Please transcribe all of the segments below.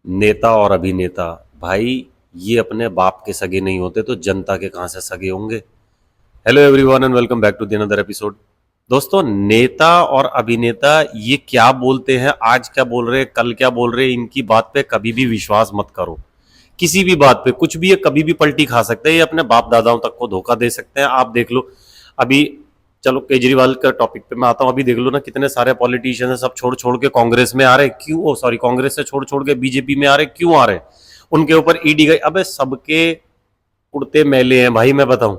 नेता और अभिनेता भाई, ये अपने बाप के सगे नहीं होते तो जनता के कहां से सगे होंगे। Hello everyone and welcome back to the another episode. दोस्तों, नेता और अभिनेता ये क्या बोलते हैं, आज क्या बोल रहे हैं, कल क्या बोल रहे हैं, इनकी बात पे कभी भी विश्वास मत करो। किसी भी बात पे कुछ भी, ये कभी भी पलटी खा सकते हैं, ये अपने बाप दादाओं तक को धोखा दे सकते हैं। आप देख लो अभी, चलो केजरीवाल का टॉपिक पे मैं आता हूं। अभी देख लो ना, कितने सारे पॉलिटिशियन हैं, सब छोड़ छोड़ के कांग्रेस में आ रहे हैं। क्यों? ओ सॉरी, कांग्रेस से छोड़ छोड़ के बीजेपी में आ रहे हैं। क्यों आ रहे हैं? उनके ऊपर ईडी गई। अबे सबके कुर्ते मैले हैं भाई, मैं बताऊं।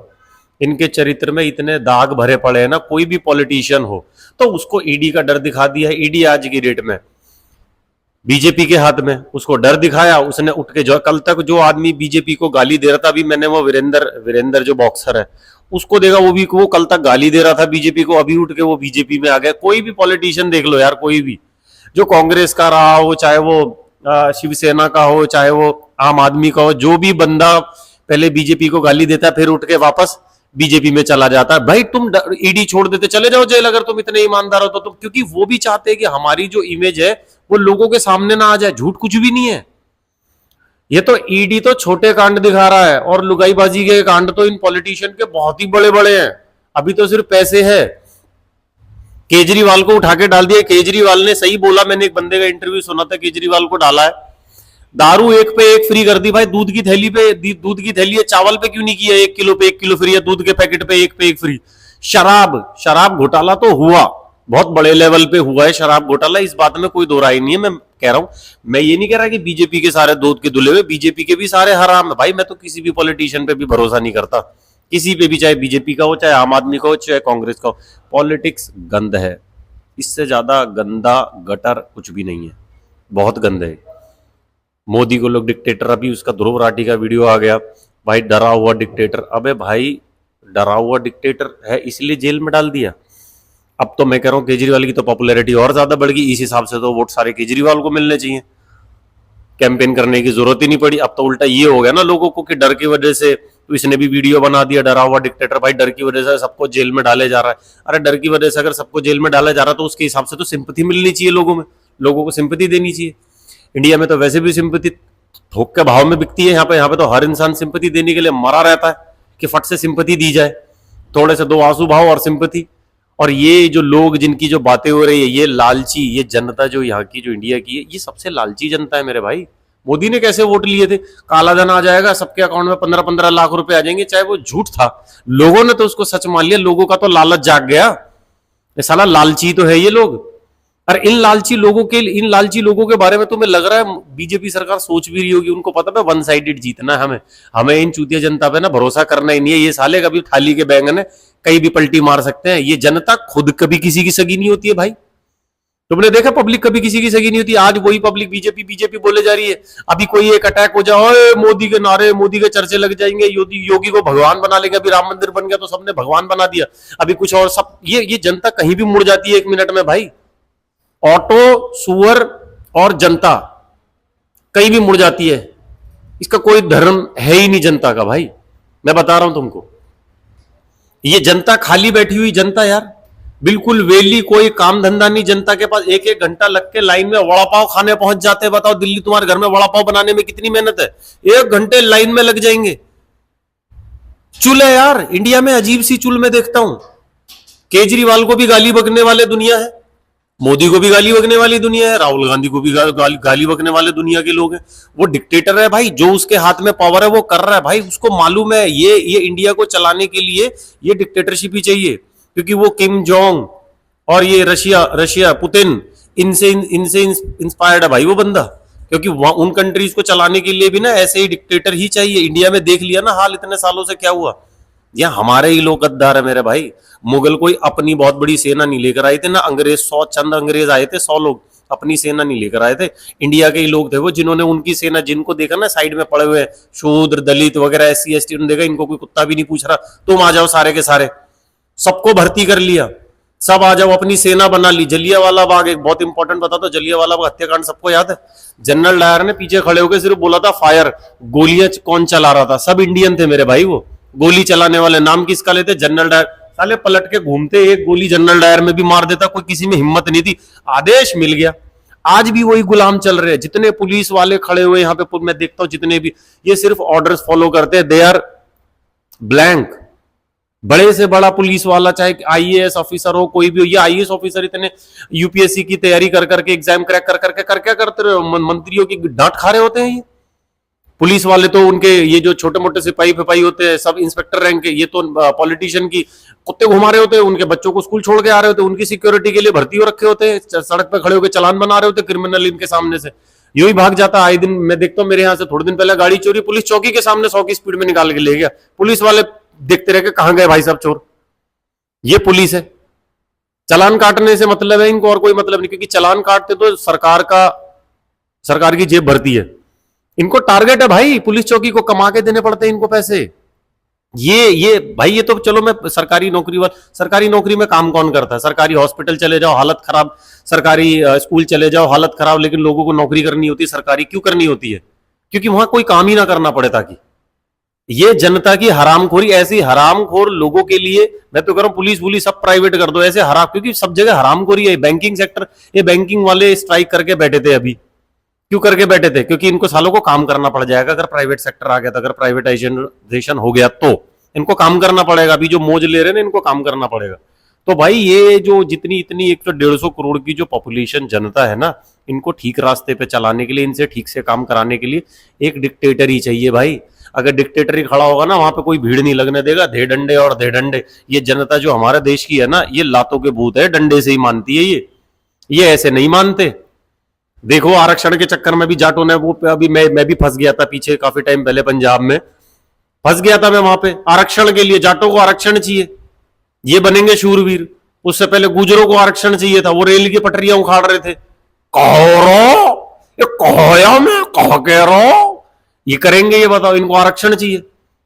इनके चरित्र में इतने दाग भरे पड़े हैं ना, कोई भी पॉलिटिशियन हो तो उसको ईडी का डर दिखा दिया है। ईडी आज की डेट में बीजेपी के हाथ में, उसको डर दिखाया। उसने उठ के, जो कल तक जो आदमी बीजेपी को गाली दे रहा था, अभी मैंने वो वीरेंद्र जो बॉक्सर है उसको देखा, वो कल तक गाली दे रहा था बीजेपी को, अभी उठ के वो बीजेपी में आ गया। कोई भी पॉलिटिशियन देख लो यार, कोई भी जो कांग्रेस का रहा हो, चाहे वो शिवसेना का हो, चाहे वो आम आदमी का हो, जो भी बंदा पहले बीजेपी को गाली देता है फिर उठ के वापस बीजेपी में चला जाता है। भाई तुम ईडी छोड़ देते, चले जाओ जेल अगर तुम इतने ईमानदार हो तो तुम, क्योंकि वो भी चाहते हैं कि हमारी जो इमेज है वो लोगों के सामने ना आ जाए। झूठ कुछ भी नहीं है। ये तो ईडी तो छोटे कांड दिखा रहा है, और लुगाईबाजी के कांड तो इन पॉलिटिशियन के बहुत ही बड़े बड़े हैं। अभी तो सिर्फ पैसे है। केजरीवाल को उठा के डाल दिया। केजरीवाल ने सही बोला, मैंने एक बंदे का इंटरव्यू सुना था, केजरीवाल को डाला है। दारू एक पे एक फ्री कर दी भाई। दूध की थैली पे, दूध की थैली है, चावल पे क्यों नहीं किया? 1 किलो पे 1 किलो फ्री है, दूध के पैकेट पे एक फ्री। शराब घोटाला तो हुआ, बहुत बड़े लेवल पे हुआ है शराब घोटाला, इस बात में कोई दो राय नहीं है। मैं कह रहा हूं, मैं ये नहीं कह रहा कि बीजेपी के सारे दूध के धुले हुए, बीजेपी के भी सारे हराम है भाई। मैं तो किसी भी पॉलिटिशियन पे भी भरोसा नहीं करता, किसी पे भी, चाहे बीजेपी का हो, चाहे आम आदमी का हो, चाहे कांग्रेस का हो। पॉलिटिक्स गंद है, इससे ज्यादा गंदा गटर कुछ भी नहीं है, बहुत गंद है। मोदी को लोग डिक्टेटर, अभी उसका ध्रुव राठी का वीडियो आ गया भाई, डरा हुआ डिक्टेटर। अबे भाई, डरा हुआ डिक्टेटर है इसलिए जेल में डाल दिया। अब तो मैं कह रहा हूं केजरीवाल की तो पॉपुलैरिटी और ज्यादा बढ़ गई, इस हिसाब से तो वोट सारे केजरीवाल को मिलने चाहिए, कैंपेन करने की जरूरत ही नहीं पड़ी। अब तो उल्टा ये हो गया ना लोगों को कि डर की वजह से, तो इसने भी वीडियो बना दिया डरा हुआ डिक्टेटर। भाई डर की वजह से सबको जेल में डाले जा रहा है। अरे डर की वजह से अगर सबको जेल में डाला जा रहा है तो उसके हिसाब से तो सिंपैथी मिलनी चाहिए लोगों में, लोगों को सिंपैथी देनी चाहिए। इंडिया में तो वैसे भी सिंपैथी थोक के भाव में बिकती है। यहाँ पे तो हर इंसान सिंपैथी देने के लिए मरा रहता है कि फट से सिंपैथी दी जाए, थोड़े से दो आंसू भाव और सिंपैथी। और ये जो लोग जिनकी जो बातें हो रही है, ये लालची, ये जनता जो यहाँ की, जो इंडिया की है, ये सबसे लालची जनता है मेरे भाई। मोदी ने कैसे वोट लिए थे? काला धन आ जाएगा, सबके अकाउंट में 15-15 लाख रुपए आ जाएंगे, चाहे वो झूठ था। लोगों ने तो उसको सच मान लिया, लोगों का तो लालच जाग गया। ये साला लालची तो है ये लोग। और इन लालची लोगों के बारे में तुम्हें लग रहा है बीजेपी सरकार सोच भी रही होगी? उनको पता है वन साइडेड जीतना है, हमें इन चूतिया जनता पे ना भरोसा करना ही नहीं है। ये साले कभी थाली के बैंगन है, कहीं भी पलटी मार सकते हैं। ये जनता खुद कभी किसी की सगी नहीं होती है भाई। तुमने देखा पब्लिक कभी किसी की सगी नहीं होती। आज वही पब्लिक बीजेपी बीजेपी बोले जा रही है। अभी कोई एक अटैक हो जाए, मोदी के नारे, मोदी के चर्चे लग जाएंगे, योगी को भगवान बना लेंगे। अभी राम मंदिर बन गया तो सबने भगवान बना दिया। अभी कुछ और, सब ये जनता कहीं भी मुड़ जाती है 1 मिनट में भाई। ऑटो, सुअर और जनता कहीं भी मुड़ जाती है। इसका कोई धर्म है ही नहीं जनता का भाई, मैं बता रहा हूं तुमको। ये जनता खाली बैठी हुई जनता यार, बिल्कुल वेली, कोई काम धंधा नहीं जनता के पास। 1-1 घंटा लग के लाइन में वड़ा पाव खाने पहुंच जाते हैं। बताओ दिल्ली तुम्हारे घर में वड़ा पाव बनाने में कितनी मेहनत है? 1 घंटे लाइन में लग जाएंगे। चुल है यार, इंडिया में अजीब सी चुल मैं देखता हूं। केजरीवाल को भी गाली बकने वाले दुनिया है, मोदी को भी गाली बकने वाली दुनिया है, राहुल गांधी को भी गाली बकने वाले दुनिया के लोग हैं। वो डिक्टेटर है भाई, जो उसके हाथ में पावर है वो कर रहा है भाई। उसको मालूम है ये इंडिया को चलाने के लिए ये डिक्टेटरशिप ही चाहिए, क्योंकि वो किम जोंग और ये रशिया पुतिन, इनसे इंस्पायर्ड है भाई वो बंदा। क्योंकि उन कंट्रीज को चलाने के लिए भी ना ऐसे ही डिक्टेटर ही चाहिए। इंडिया में देख लिया ना हाल, इतने सालों से क्या हुआ। यहाँ हमारे ही लोग गद्दार है मेरे भाई। मुगल कोई अपनी बहुत बड़ी सेना नहीं लेकर आए थे ना, अंग्रेज 100 चंद अंग्रेज आए थे, 100 लोग अपनी सेना नहीं लेकर आए थे। इंडिया के ही लोग थे वो, जिन्होंने उनकी सेना, जिनको देखा ना साइड में पड़े हुए शूद्र दलित वगैरह SC ST, उन्होंने देखा इनको कोई कुत्ता भी नहीं पूछ रहा, तुम आ जाओ सारे के सारे, सबको भर्ती कर लिया, सब आ जाओ, अपनी सेना बना ली। जलियांवाला बाग, एक बहुत इंपॉर्टेंट बता दो, जलियांवाला बाग हत्याकांड सबको याद है? जनरल डायर ने पीछे खड़े होकर सिर्फ बोला था फायर, गोलियां कौन चला रहा था? सब इंडियन थे मेरे भाई। वो गोली चलाने वाले नाम किसका लेते? General Dyer. साले पलट के घूमते, एक गोली जनरल डायर में भी मार देता, कोई किसी में हिम्मत नहीं थी। आदेश मिल गया, आज भी वही गुलाम चल रहे हैं। जितने पुलिस वाले खड़े हुए यहाँ पे मैं देखता हूं, जितने भी, ये सिर्फ ऑर्डर्स फॉलो करते हैं, दे आर ब्लैंक। बड़े से बड़ा पुलिस वाला, चाहे आईएएस ऑफिसर हो, कोई भी हो, ये आईएएस ऑफिसर इतने यूपीएससी की तैयारी कर करके, एग्जाम क्रैक कर करके कर क्या करते रहे, मंत्रियों की डांट खा रहे होते हैं ये। पुलिस वाले तो उनके ये जो छोटे मोटे सिपाही फिपाही होते हैं, सब इंस्पेक्टर रैंक के, ये तो पॉलिटिशियन की कुत्ते घुमा रहे होते हैं, उनके बच्चों को स्कूल छोड़ के आ रहे होते हैं, उनकी सिक्योरिटी के लिए भर्ती हो रखे होते हैं, सड़क पे खड़े होकर चालान बना रहे होते हैं क्रिमिनल इनके सामने से। यू ही भाग जाता। आए दिन मैं देखता हूँ, मेरे यहाँ से थोड़े दिन पहले गाड़ी चोरी, पुलिस चौकी के सामने 100 की स्पीड में निकाल के ले गया। पुलिस वाले देखते रहे कि कहां गए भाई साहब चोर। ये पुलिस है। चालान काटने से मतलब है इनको, और कोई मतलब नहीं, क्योंकि चालान काटते तो सरकार की जेब भरती है। इनको टारगेट है भाई, पुलिस चौकी को कमा के देने पड़ते हैं इनको पैसे। ये भाई, ये तो चलो, मैं सरकारी नौकरी में काम कौन करता है? सरकारी हॉस्पिटल चले जाओ हालत खराब, सरकारी स्कूल चले जाओ हालत खराब, लेकिन लोगों को नौकरी करनी होती है सरकारी। क्यों करनी होती है? क्योंकि वहां कोई काम ही ना करना पड़े। ताकि ये जनता की हरामखोरी, ऐसी हरामखोर लोगों के लिए मैं तो कह रहा हूं, पुलिस सब प्राइवेट कर दो ऐसे हराम, क्योंकि सब जगह हरामखोरी है। बैंकिंग सेक्टर, ये बैंकिंग वाले स्ट्राइक करके बैठे थे अभी। क्यों करके बैठे थे? क्योंकि इनको सालों को काम करना पड़ जाएगा अगर प्राइवेट सेक्टर आ गया, तो अगर प्राइवेटाइजेशन हो गया तो इनको काम करना पड़ेगा। अभी जो मौज ले रहे हैं ना, इनको काम करना पड़ेगा। तो भाई ये जो जितनी इतनी 150 करोड़ की जो पॉपुलेशन जनता है ना, इनको ठीक रास्ते पे चलाने के लिए, इनसे ठीक से काम कराने के लिए एक डिक्टेटर ही चाहिए भाई। अगर डिक्टेटर ही खड़ा होगा ना, वहां पे कोई भीड़ नहीं लगने देगा। धे डंडे और धे डंडे। ये जनता जो हमारे देश की है ना, ये लातों के भूत है, डंडे से ही मानती है ये ऐसे नहीं मानते। देखो आरक्षण के चक्कर में भी जाटों ने वो, अभी मैं भी फंस गया था पीछे काफी टाइम पहले, पंजाब में फंस गया था मैं। वहां पे आरक्षण के लिए जाटों को आरक्षण चाहिए, ये बनेंगे शूरवीर। उससे पहले गुजरों को आरक्षण चाहिए था, वो रेल की पटरियां उखाड़ रहे थे। कह कह रहा ये करेंगे, ये बताओ। इनको आरक्षण चाहिए,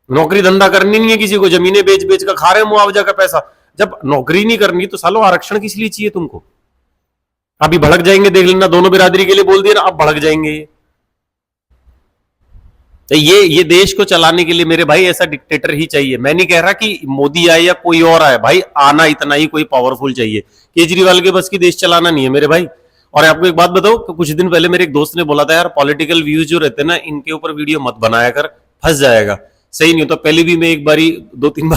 नौकरी धंधा करनी नहीं है किसी को, जमीनें बेच बेच कर खा रहे हैं मुआवजा का पैसा। जब नौकरी नहीं करनी तो सालों आरक्षण किस लिए चाहिए तुमको? अभी भड़क जाएंगे, देख लेना, दोनों बिरादरी के लिए बोल दिया ना, अब भड़क जाएंगे ये। तो ये देश को चलाने के लिए मेरे भाई ऐसा डिक्टेटर ही चाहिए। मैं नहीं कह रहा कि मोदी आए या कोई और आए, भाई आना इतना ही कोई पावरफुल चाहिए। केजरीवाल के बस की देश चलाना नहीं है मेरे भाई। और आपको एक बात बताओ, कुछ दिन पहले मेरे एक दोस्त ने बोला था, यार पॉलिटिकल व्यूज जो रहते हैं ना, इनके ऊपर वीडियो मत बनाया कर, फंस जाएगा। सही नहीं होता। पहले भी मैं एक बार दो तीन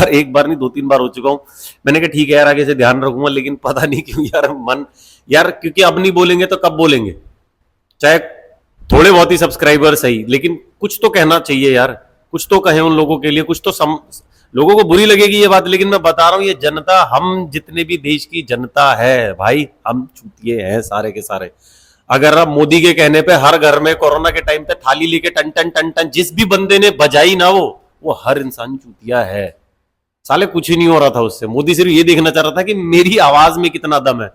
बार हो चुका हूं। मैंने कहा ठीक है यार, आगे से ध्यान रखूंगा, लेकिन पता नहीं क्यों यार क्योंकि अब नहीं बोलेंगे तो कब बोलेंगे? चाहे थोड़े बहुत ही सब्सक्राइबर सही, लेकिन कुछ तो कहना चाहिए यार, कुछ तो कहें उन लोगों के लिए। कुछ तो लोगों को बुरी लगेगी ये बात, लेकिन मैं बता रहा हूं, ये जनता, हम जितने भी देश की जनता है भाई, हम चूतिए हैं सारे के सारे। अगर अब मोदी के कहने पे हर घर में कोरोना के टाइम पे थाली लेके टन टन टन टन जिस भी बंदे ने बजाई ना, वो हर इंसान चूतिया है। साले कुछ ही नहीं हो रहा था उससे। मोदी सिर्फ ये देखना चाह रहा था कि मेरी आवाज में कितना दम है,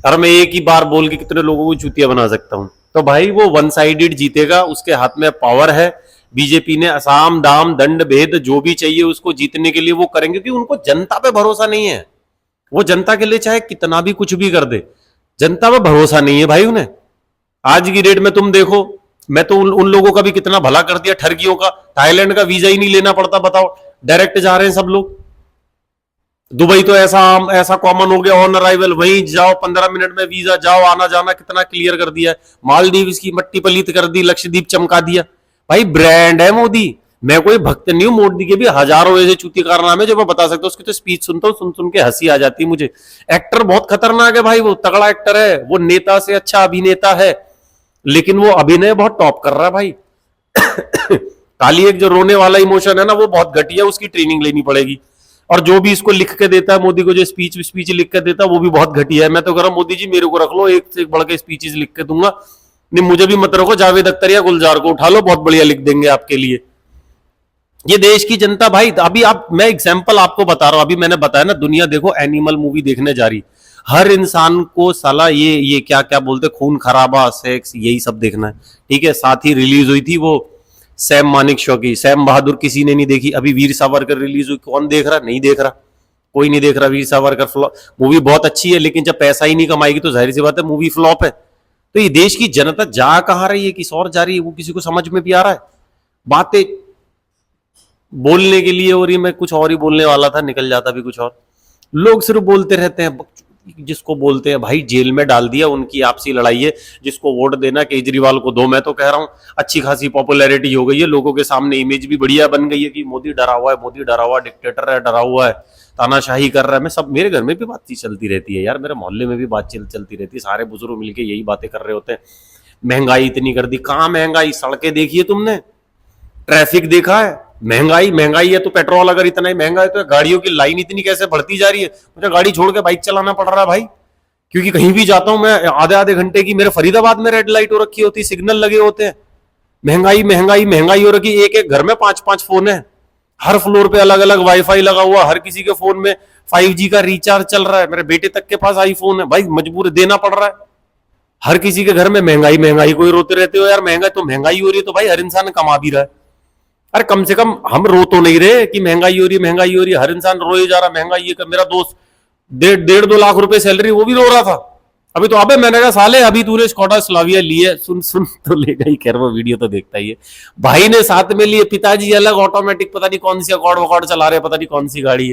और मैं एक ही बार बोल के कितने लोगों को चूतिया बना सकता हूं। तो भाई वो वन साइडेड जीतेगा, उसके हाथ में पावर है। बीजेपी ने असाम दाम दंड भेद जो भी चाहिए उसको जीतने के लिए वो करेंगे, क्योंकि उनको जनता पे भरोसा नहीं है। वो जनता के लिए चाहे कितना भी कुछ भी कर दे, जनता पे भरोसा नहीं है भाई उन्हें। आज की डेट में तुम देखो, मैं तो उन लोगों का भी कितना भला कर दिया, ठरगियों का। थाईलैंड का वीजा ही नहीं लेना पड़ता, बताओ, डायरेक्ट जा रहे हैं सब लोग। दुबई तो ऐसा कॉमन हो गया, ऑन अराइवल वहीं जाओ, 15 मिनट में वीजा, जाओ, आना जाना कितना क्लियर कर दिया है। मालदीव की मट्टी पलीत कर दी, लक्षद्वीप चमका दिया। भाई ब्रांड है मोदी। मैं कोई भक्त नहीं हूं, मोदी के भी हजारों ऐसे चूती कारनामे जो मैं बता सकता हूं। उसकी तो स्पीच सुनता हूं, सुन सुन के हंसी आ जाती है मुझे। एक्टर बहुत खतरनाक है भाई, वो तगड़ा एक्टर है, वो नेता से अच्छा अभिनेता है, लेकिन वो अभिनय बहुत टॉप कर रहा है भाई। खाली एक जो रोने वाला इमोशन है ना, वो बहुत घटिया, उसकी ट्रेनिंग लेनी पड़ेगी। और जो भी इसको लिख के देता है मोदी को, जो स्पीच लिख के देता है, वो भी बहुत घटिया है। मैं तो कह रहा हूं मोदी जी मेरे को रख लो, एक से एक बढ़ के स्पीचेस लिख के दूंगा। नहीं, मुझे भी मत रखो, जावेद अख्तर या गुलजार को उठा लो, बहुत बढ़िया लिख देंगे आपके लिए। ये देश की जनता भाई, अभी मैं एग्जाम्पल आपको बता रहा हूं। अभी मैंने बताया ना, दुनिया देखो एनिमल मूवी देखने जा रही, हर इंसान को साला ये क्या क्या बोलते, खून खराबा, सेक्स, यही सब देखना है। ठीक है, साथ ही रिलीज हुई थी वो सैम मानेकशॉ की, सैम बहादुर, किसी ने नहीं देखी। अभी वीर सावरकर रिलीज हुई, कौन देख रहा? नहीं देख रहा, कोई नहीं देख रहा। वीर सावरकर मूवी बहुत अच्छी है, लेकिन जब पैसा ही नहीं कमाएगी तो जाहिर सी बात है मूवी फ्लॉप है। तो ये देश की जनता जा कहां रही है, किस और जा रही है, वो किसी को समझ में भी आ रहा है? बातें बोलने के लिए, और ये मैं कुछ और ही बोलने वाला था, निकल जाता भी कुछ और। लोग सिर्फ बोलते रहते हैं, जिसको बोलते हैं भाई जेल में डाल दिया, उनकी आपसी लड़ाई है। जिसको वोट देना केजरीवाल को दो, मैं तो कह रहा हूं अच्छी खासी पॉपुलैरिटी हो गई है, लोगों के सामने इमेज भी बढ़िया बन गई है कि मोदी डरा हुआ है, मोदी डरा हुआ डिक्टेटर है, डरा हुआ है, तानाशाही कर रहा है। मैं सब, मेरे घर में भी बातचीत चलती रहती है यार, मेरे मोहल्ले में भी बातचीत चलती रहती है, सारे बुजुर्ग मिलके यही बातें कर रहे होते हैं। महंगाई इतनी कर दी, कहां महंगाई, सड़कें देखी है तुमने, ट्रैफिक देखा है, महंगाई महंगाई है तो पेट्रोल अगर इतना ही महंगा है तो गाड़ियों की लाइन इतनी कैसे बढ़ती जा रही है। मुझे गाड़ी छोड़ के बाइक चलाना पड़ रहा है भाई, क्योंकि कहीं भी जाता हूं मैं आधे आधे घंटे की, मेरे फरीदाबाद में रेड लाइट हो रखी होती, सिग्नल लगे होते हैं। महंगाई महंगाई महंगाई हो रखी, एक एक घर में 5-5 फोन है, हर फ्लोर पे अलग अलग वाईफाई लगा हुआ, हर किसी के फोन में 5G का रिचार्ज चल रहा है, मेरे बेटे तक के पास आईफोन है भाई, मजबूर देना पड़ रहा है। हर किसी के घर में महंगाई महंगाई, कोई रोते रहते हो यार, महंगाई तो महंगाई हो रही है, तो भाई हर इंसान कमा भी रहा है। अरे कम से कम हम रो तो नहीं रहे कि महंगाई हो रही है महंगाई हो रही है, हर इंसान रोए जा रहा महंगाई है। मेरा दोस्त 1.5-2 लाख रुपए सैलरी, वो भी रो रहा था अभी तो। अबे मैंने कहा साले अभी तूने स्कॉडा स्लाविया ली है, सुन सुन तो लेगा ही, खैर वो वीडियो तो देखता ही है। भाई ने साथ में लिए, पिताजी अलग ऑटोमेटिक पता नहीं कौन सी अकॉर्ड वकॉर्ड चला रहे, पता नहीं कौन सी गाड़ी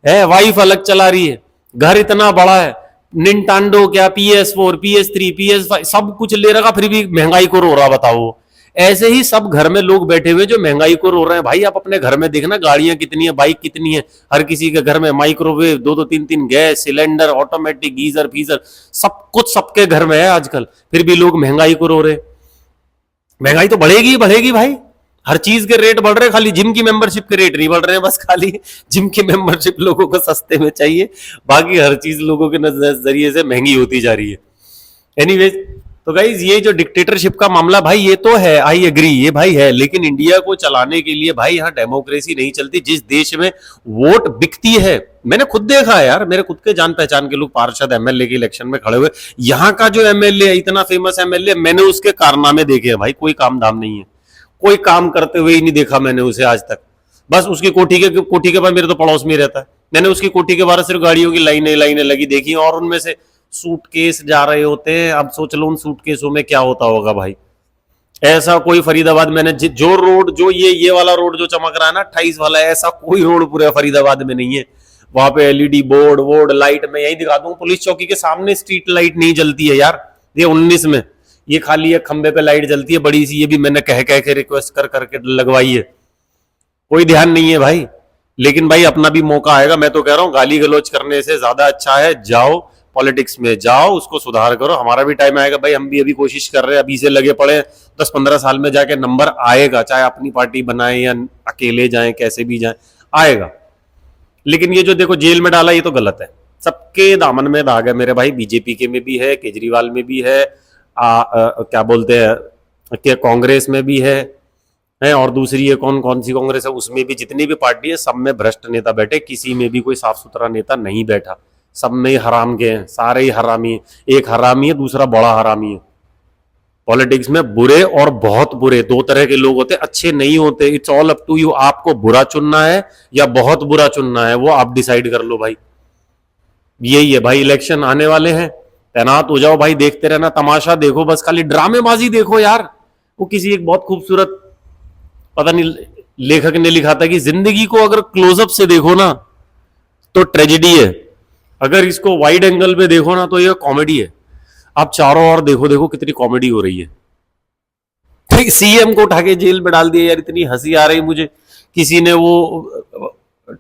है, वाइफ अलग चला रही है, घर इतना बड़ा है, निंटांडो क्या, PS4 PS3 PS5 सब कुछ ले रखा, फिर भी महंगाई को रो रहा, बताओ। ऐसे ही सब घर में लोग बैठे हुए जो महंगाई को रो रहे हैं। भाई आप अपने घर में देखना, गाड़ियां कितनी है, बाइक कितनी है, हर किसी के घर में microwave, 2-2 3-3 gas cylinder, automatic geyser freezer, सब कुछ सबके घर में है आजकल, फिर भी लोग महंगाई को रो रहे। महंगाई तो बढ़ेगी बढ़ेगी भाई, हर चीज के रेट बढ़ रहे हैं, खाली जिम की मेंबरशिप के रेट नहीं बढ़ रहे हैं, बस खाली जिम की मेंबरशिप लोगों को सस्ते में चाहिए, बाकी हर चीज लोगों के नजरिए से महंगी होती जा रही है। एनीवेज, तो गाइज ये जो डिक्टेटरशिप का मामला भाई, ये तो है, आई एग्री, ये भाई है, लेकिन इंडिया को चलाने के लिए भाई यहाँ डेमोक्रेसी नहीं चलती। जिस देश में वोट बिकती है, मैंने खुद देखा है यार, मेरे खुद के जान पहचान के लोग पार्षद एमएलए के इलेक्शन में खड़े हुए, यहाँ का जो एमएलए है, इतना फेमस एमएलए, मैंने उसके कारनामे देखे हैं भाई, कोई काम धाम नहीं है, कोई काम करते हुए ही नहीं देखा मैंने उसे आज तक। बस उसकी कोठी के पास, मेरे तो पड़ोस में ही रहता है, मैंने उसकी कोठी के बाहर सिर्फ गाड़ियों की लाइनें लाइनें लगी देखी, और उनमें से सूटकेस जा रहे होते हैं। अब सोच लो उन सूटकेसों में क्या होता होगा भाई। ऐसा कोई फरीदाबाद मैंने जो रोड, जो ये वाला रोड जो चमक रहा है ना 28 वाला, ऐसा कोई रोड पूरे फरीदाबाद में नहीं है। वहां पे एलईडी बोर्ड लाइट, में यही दिखा दूं, पुलिस चौकी के सामने स्ट्रीट लाइट नहीं जलती है यार, ये 19 में, ये खाली एक खंबे पे लाइट जलती है बड़ी सी, ये भी मैंने कह के रिक्वेस्ट कर करके लगवाई है, कोई ध्यान नहीं है भाई। लेकिन भाई अपना भी मौका आएगा, मैं तो कह रहा हूं गाली गलौज करने से ज्यादा अच्छा है जाओ पॉलिटिक्स में, जाओ उसको सुधार करो। हमारा भी टाइम आएगा भाई, हम भी अभी कोशिश कर रहे हैं, अभी से लगे पड़े, 10-15 साल में जाके नंबर आएगा, चाहे अपनी पार्टी बनाए या अकेले जाए, कैसे भी जाए आएगा। लेकिन ये जो देखो जेल में डाला, ये तो गलत है, सबके दामन में दाग है मेरे भाई, बीजेपी के में भी है, केजरीवाल में भी है, क्या बोलते हैं कांग्रेस में भी है, और दूसरी है कौन कौन सी कांग्रेस है, उसमें भी, जितनी भी पार्टी है सब में भ्रष्ट नेता बैठे, किसी में भी कोई साफ सुथरा नेता नहीं बैठा, सब में ही हराम के हैं, सारे ही हरामी है। एक हरामी है, दूसरा बड़ा हरामी है। पॉलिटिक्स में बुरे और बहुत बुरे दो तरह के लोग होते, अच्छे नहीं होते। It's all up to you, आपको बुरा चुनना है या बहुत बुरा चुनना है, वो आप डिसाइड कर लो भाई। यही है भाई, इलेक्शन आने वाले हैं, तैनात हो जाओ भाई, देखते रहना, तमाशा देखो, बस खाली ड्रामेबाजी देखो यार। वो किसी एक बहुत खूबसूरत, पता नहीं लेखक ने लिखा था कि जिंदगी को अगर क्लोजअप से देखो ना तो ट्रेजेडी है, अगर इसको वाइड एंगल पे देखो ना तो ये कॉमेडी है। आप चारों ओर देखो, देखो कितनी कॉमेडी हो रही है। ठीक, सीएम को उठा के जेल में डाल दिया यार, इतनी हंसी आ रही मुझे। किसी ने वो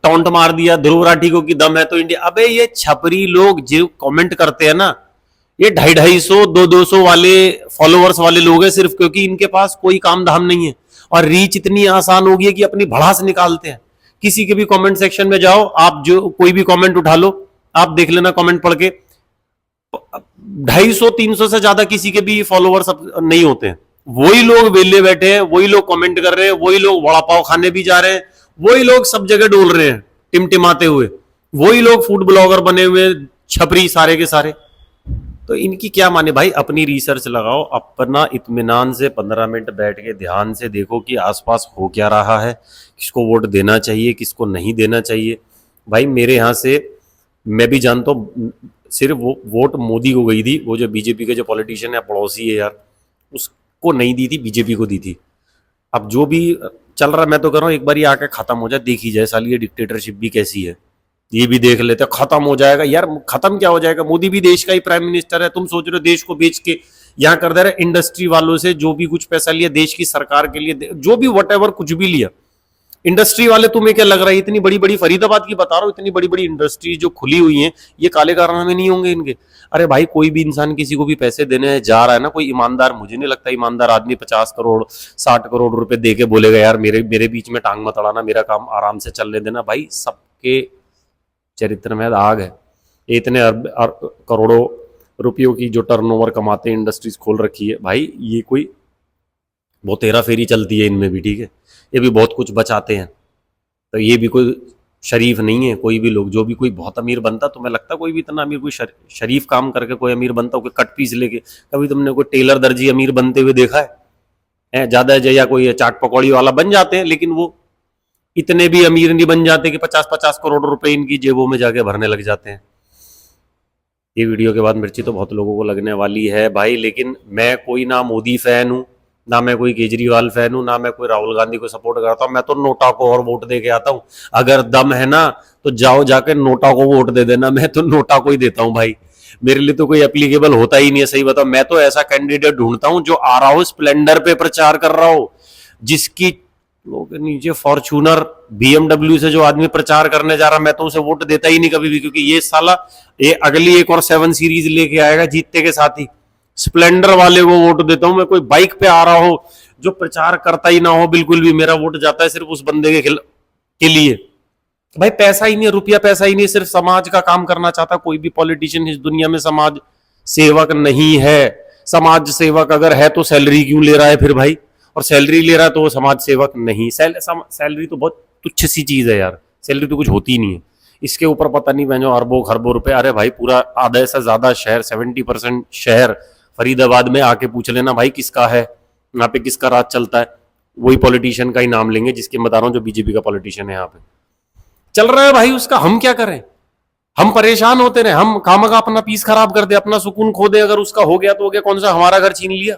टॉन्ट मार दिया ध्रुव राठी को कि दम है तो इंडिया। अबे ये छपरी लोग जो कमेंट करते हैं ना, ये 250-250 200 वाले फॉलोअर्स वाले लोग हैं सिर्फ, क्योंकि इनके पास कोई काम धाम नहीं है और रीच इतनी आसान होगी है कि अपनी भड़ास निकालते हैं। किसी के भी कमेंट सेक्शन में जाओ आप, जो कोई भी कमेंट उठा लो, आप देख लेना कमेंट पढ़ के, 250-300 से ज्यादा किसी के भी फॉलोअर्स नहीं होते हैं। वही लोग वेले बैठे हैं, वही लोग कमेंट कर रहे हैं, वही लोग वड़ा पाव खाने भी जा रहे हैं, वही लोग सब जगह डोल रहे हैं टिमटिमाते हुए, वही लोग फूड ब्लॉगर बने हुए छपरी सारे के सारे। तो इनकी क्या माने भाई, अपनी रिसर्च लगाओ, अपना इत्मीनान से 15 मिनट बैठ के ध्यान से देखो कि आसपास हो क्या रहा है, किसको वोट देना चाहिए, किसको नहीं देना चाहिए। भाई मेरे यहाँ से मैं भी जानता हूँ, सिर्फ वो वोट मोदी को गई थी, वो जो बीजेपी के जो पॉलिटिशियन है, पड़ोसी है यार, उसको नहीं दी थी, बीजेपी को दी थी। अब जो भी चल रहा है, मैं तो कह रहा हूँ एक बार ये आके खत्म हो जाए, देखी जाए साली ये डिक्टेटरशिप भी कैसी है। ये भी देख लेते, खत्म हो जाएगा। यार खत्म क्या हो जाएगा, मोदी भी देश का ही प्राइम मिनिस्टर है। तुम सोच रहे हो देश को बेच के यहाँ कर दे रहे, इंडस्ट्री वालों से जो भी कुछ पैसा लिया देश की सरकार के लिए, जो भी वट एवर कुछ भी लिया, इंडस्ट्री वाले, तुम्हें क्या लग रहा है इतनी बड़ी बड़ी, फरीदाबाद की बता रहा हूँ, इतनी बड़ी बड़ी इंडस्ट्री जो खुली हुई है, ये काले कारनामे नहीं होंगे इनके? अरे भाई कोई भी इंसान किसी को भी पैसे देने जा रहा है ना, कोई ईमानदार, मुझे नहीं लगता ईमानदार आदमी 50 करोड़ 60 करोड़ रुपए दे के बोलेगा यार मेरे मेरे बीच में टांग मत अड़ाना, मेरा काम आराम से चलने देना। भाई सबके चरित्र में आग है। इतने करोड़ों रुपयों की जो टर्नओवर कमाते हैं, इंडस्ट्रीज खोल रखी है भाई, ये कोई बहुत हेरा फेरी चलती है इनमें भी, ठीक है, ये भी बहुत कुछ बचाते हैं। तो ये भी कोई शरीफ नहीं है। कोई भी लोग, जो भी कोई बहुत अमीर बनता, तुम्हें लगता कोई भी इतना अमीर, कोई शरीफ काम करके कोई अमीर बनता हो, कोई कट पीस लेके? कभी तुमने कोई टेलर दर्जी अमीर बनते हुए देखा है? ज्यादा या कोई चाट पकौड़ी वाला बन जाते हैं, लेकिन वो इतने भी अमीर नहीं बन जाते कि 50-50 करोड़ रुपए इनकी जेबों में जाके भरने लग जाते हैं। ये वीडियो के बाद मिर्ची तो बहुत लोगों को लगने वाली है भाई, लेकिन मैं कोई ना मोदी फैन हूं, ना मैं कोई केजरीवाल फैन हूं, ना मैं कोई राहुल गांधी को सपोर्ट करता हूं। मैं तो नोटा को और वोट दे के आता हूं। अगर दम है ना तो जाओ जाके नोटा को वोट दे देना, मैं तो नोटा को ही देता हूं भाई। मेरे लिए तो कोई एप्लीकेबल होता ही नहीं है, सही बताओ। मैं तो ऐसा कैंडिडेट ढूंढता हूं जो आ रहा हो स्प्लेंडर पे प्रचार कर रहा हो, जिसकी लोग नीचे फॉर्च्यूनर बीएमडब्ल्यू से जो आदमी प्रचार करने जा रहा, मैं तो उसे वोट देता ही नहीं कभी भी, क्योंकि ये साला ये अगली एक और 7 सीरीज लेके आएगा जीतने के साथ ही। स्प्लेंडर वाले को वोट देता हूं मैं। कोई बाइक पे आ रहा हो जो प्रचार करता ही ना हो बिल्कुल भी, मेरा वोट जाता है सिर्फ उस बंदे के लिए। भाई पैसा ही नहीं है, रुपया पैसा ही नहीं है, सिर्फ समाज का काम करना चाहता। कोई भी पॉलिटिशियन इस दुनिया में समाज सेवक नहीं है। समाज सेवक अगर है तो सैलरी क्यों ले रहा है फिर भाई? और सैलरी ले रहा है तो वो समाज सेवक नहीं। सैलरी तो बहुत तुच्छ सी चीज है यार, सैलरी तो कुछ होती नहीं है। इसके ऊपर पता नहीं मैं जो अरबों खरबों रुपए। अरे भाई पूरा आधा से ज्यादा शहर, 70% शहर फरीदाबाद में आके पूछ लेना भाई किसका है, यहाँ पे किसका राज चलता है, वही पॉलिटिशियन का ही नाम लेंगे, जिसके बता रहा हूँ जो बीजेपी का पॉलिटिशियन है यहाँ पे चल रहा है भाई, उसका हम क्या करें? हम परेशान होते रहे, हम खामखा अपना पीस खराब कर दे, अपना सुकून खो दे। अगर उसका हो गया तो हो गया, कौन सा हमारा घर छीन लिया?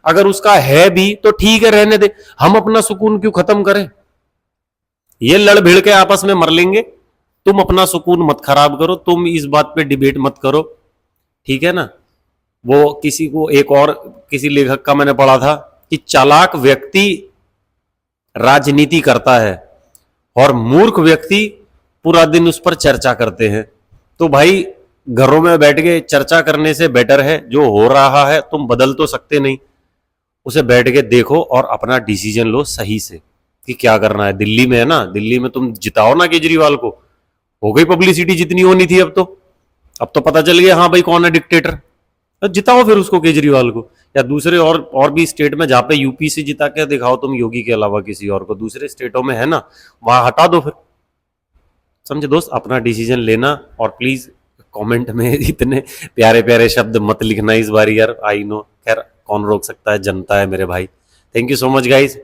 अगर उसका है भी तो ठीक है, रहने दे, हम अपना सुकून क्यों खत्म करें? ये लड़ भिड़ के आपस में मर लेंगे, तुम अपना सुकून मत खराब करो, तुम इस बात पे डिबेट मत करो, ठीक है ना? वो किसी को, एक और किसी लेखक का मैंने पढ़ा था कि चालाक व्यक्ति राजनीति करता है और मूर्ख व्यक्ति पूरा दिन उस पर चर्चा करते हैं। तो भाई घरों में बैठ के चर्चा करने से बेटर है जो हो रहा है, तुम बदल तो सकते नहीं, उसे बैठ के देखो और अपना डिसीजन लो सही से कि क्या करना है। दिल्ली में है ना, दिल्ली में तुम जिताओ ना केजरीवाल को, हो गई पब्लिसिटी जितनी होनी थी। अब तो पता चल गया हाँ भाई कौन है डिक्टेटर, तो जिताओ फिर उसको, केजरीवाल को। या दूसरे और भी स्टेट में जहां पे यूपी से जिता के दिखाओ तुम, योगी के अलावा किसी और को, दूसरे स्टेटों में है ना, वहां हटा दो फिर। समझे दोस्त, अपना डिसीजन लेना। और प्लीज कमेंट में इतने प्यारे प्यारे शब्द मत लिखना इस बार यार, आई नो, खैर कौन रोक सकता है, जनता है मेरे भाई। Thank you so much guys,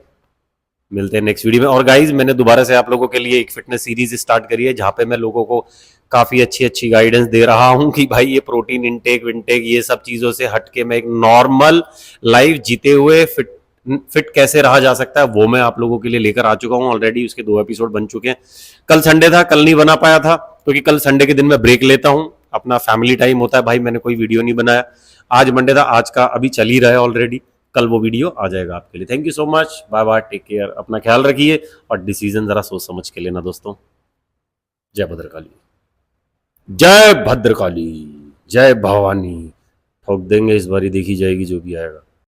मिलते हैं नेक्स्ट वीडियो में। और गाइज मैंने दोबारा से आप लोगों के लिए एक फिटनेस सीरीज स्टार्ट करी है, जहां पे मैं लोगों को काफी अच्छी अच्छी गाइडेंस दे रहा हूं कि भाई ये प्रोटीन इंटेक विंटेक ये सब चीजों से हटके मैं एक नॉर्मल लाइफ जीते हुए फिट कैसे रहा जा सकता है, वो मैं आप लोगों के लिए लेकर आ चुका हूं। ऑलरेडी उसके 2 एपिसोड बन चुके हैं। कल संडे था, कल नहीं बना पाया था क्योंकि कल संडे के दिन मैं ब्रेक लेता हूं, अपना फैमिली टाइम होता है भाई, मैंने कोई वीडियो नहीं बनाया। आज मंडे था, आज का अभी चल ही रहा है ऑलरेडी, कल वो वीडियो आ जाएगा आपके लिए। Thank you so much, bye bye, take care, अपना ख्याल रखिए और डिसीजन जरा सोच समझ के लेना दोस्तों। जय भद्रकाली, जय भद्रकाली, जय भवानी। ठोक देंगे इस बारी, देखी जाएगी जो भी आएगा।